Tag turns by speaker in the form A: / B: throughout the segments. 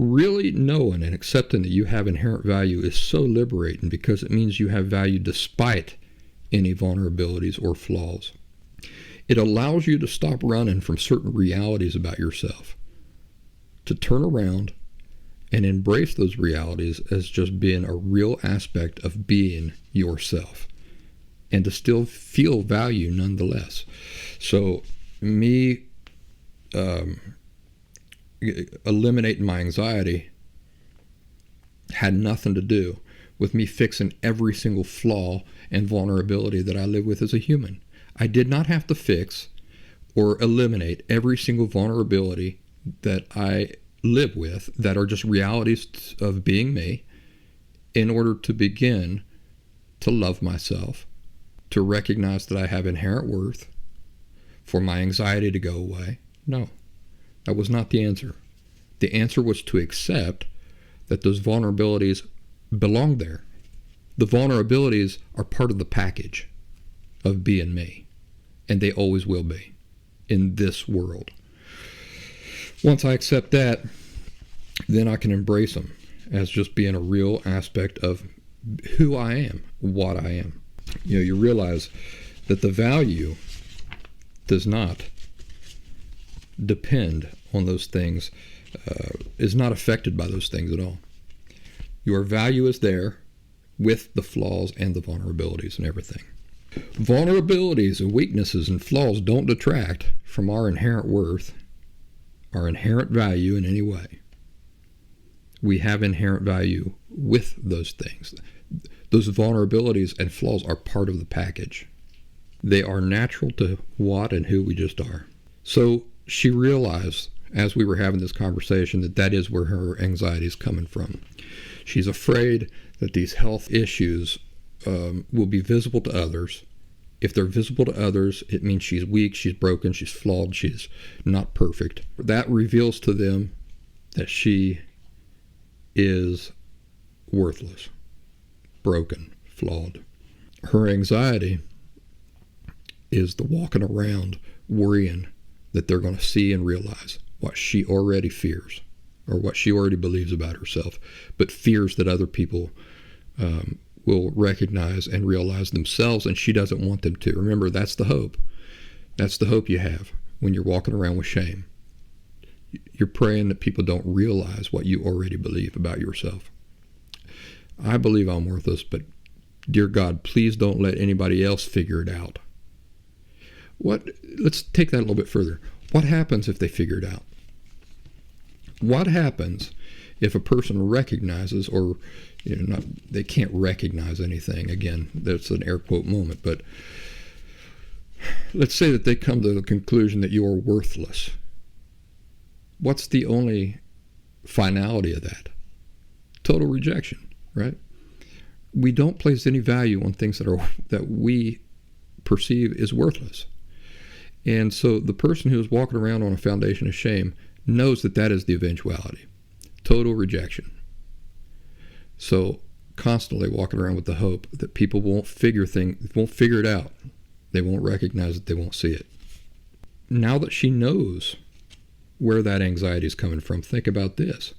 A: Really knowing and accepting that you have inherent value is so liberating, because it means you have value despite any vulnerabilities or flaws. It allows you to stop running from certain realities about yourself, to turn around and embrace those realities as just being a real aspect of being yourself, and to still feel value nonetheless. So me eliminating my anxiety had nothing to do with me fixing every single flaw and vulnerability that I live with as a human. I did not have to fix or eliminate every single vulnerability that I live with, that are just realities of being me, in order to begin to love myself, to recognize that I have inherent worth, for my anxiety to go away. No, that was not the answer. The answer was to accept that those vulnerabilities belong there. The vulnerabilities are part of the package of being me, and they always will be in this world. Once I accept that, then I can embrace them as just being a real aspect of who I am, what I am. You realize that the value does not depend on those things, is not affected by those things at all. Your value is there with the flaws and the vulnerabilities and everything. Vulnerabilities and weaknesses and flaws don't detract from our inherent worth, our inherent value in any way. We have inherent value with those things. Those vulnerabilities and flaws are part of the package. They are natural to what and who we just are. So she realized, as we were having this conversation, that that is where her anxiety is coming from. She's afraid that these health issues will be visible to others. If they're visible to others, it means she's weak, she's broken, she's flawed, she's not perfect. That reveals to them that she is worthless, broken, flawed. Her anxiety is the walking around worrying that they're going to see and realize what she already fears, or what she already believes about herself, but fears that other people will recognize and realize themselves, and she doesn't want them to. Remember, that's the hope. That's the hope you have when you're walking around with shame. You're praying that people don't realize what you already believe about yourself. I believe I'm worthless, but dear God, please don't let anybody else figure it out. Let's take that a little bit further. What happens if they figure it out? What happens if a person recognizes, or they can't recognize anything? Again, that's an air quote moment, but let's say that they come to the conclusion that you are worthless. What's the only finality of that? Total rejection, right? We don't place any value on things that we perceive as worthless. And so the person who is walking around on a foundation of shame knows that that is the eventuality. Total rejection. So constantly walking around with the hope that people won't figure it out. They won't recognize it, they won't see it. Now that she knows where that anxiety is coming from, think about this.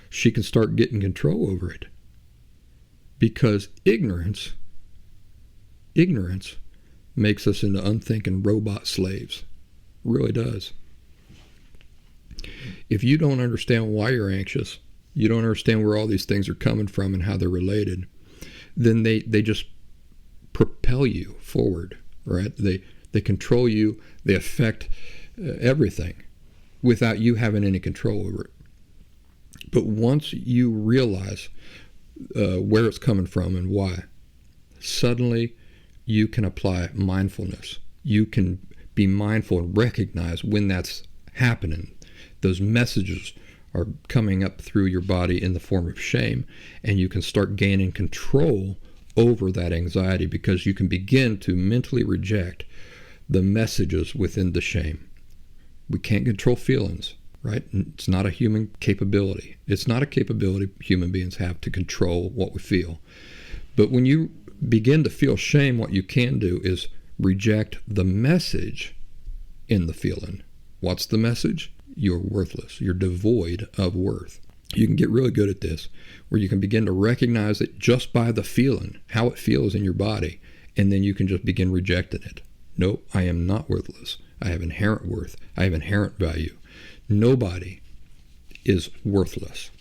A: She can start getting control over it. Because ignorance makes us into unthinking robot slaves. It really does. If you don't understand why you're anxious, you don't understand where all these things are coming from and how they're related, then they just propel you forward, right? They control you, they affect everything without you having any control over it. But once you realize where it's coming from and why, suddenly you can apply mindfulness. You can be mindful and recognize when that's happening. Those messages are coming up through your body in the form of shame, and you can start gaining control over that anxiety, because you can begin to mentally reject the messages within the shame. We can't control feelings, right? It's not a human capability. It's not a capability human beings have to control what we feel. But when you begin to feel shame, what you can do is reject the message in the feeling. What's the message? You're worthless. You're devoid of worth. You can get really good at this, where you can begin to recognize it just by the feeling, how it feels in your body, and then you can just begin rejecting it. Nope, I am not worthless. I have inherent worth. I have inherent value. Nobody is worthless.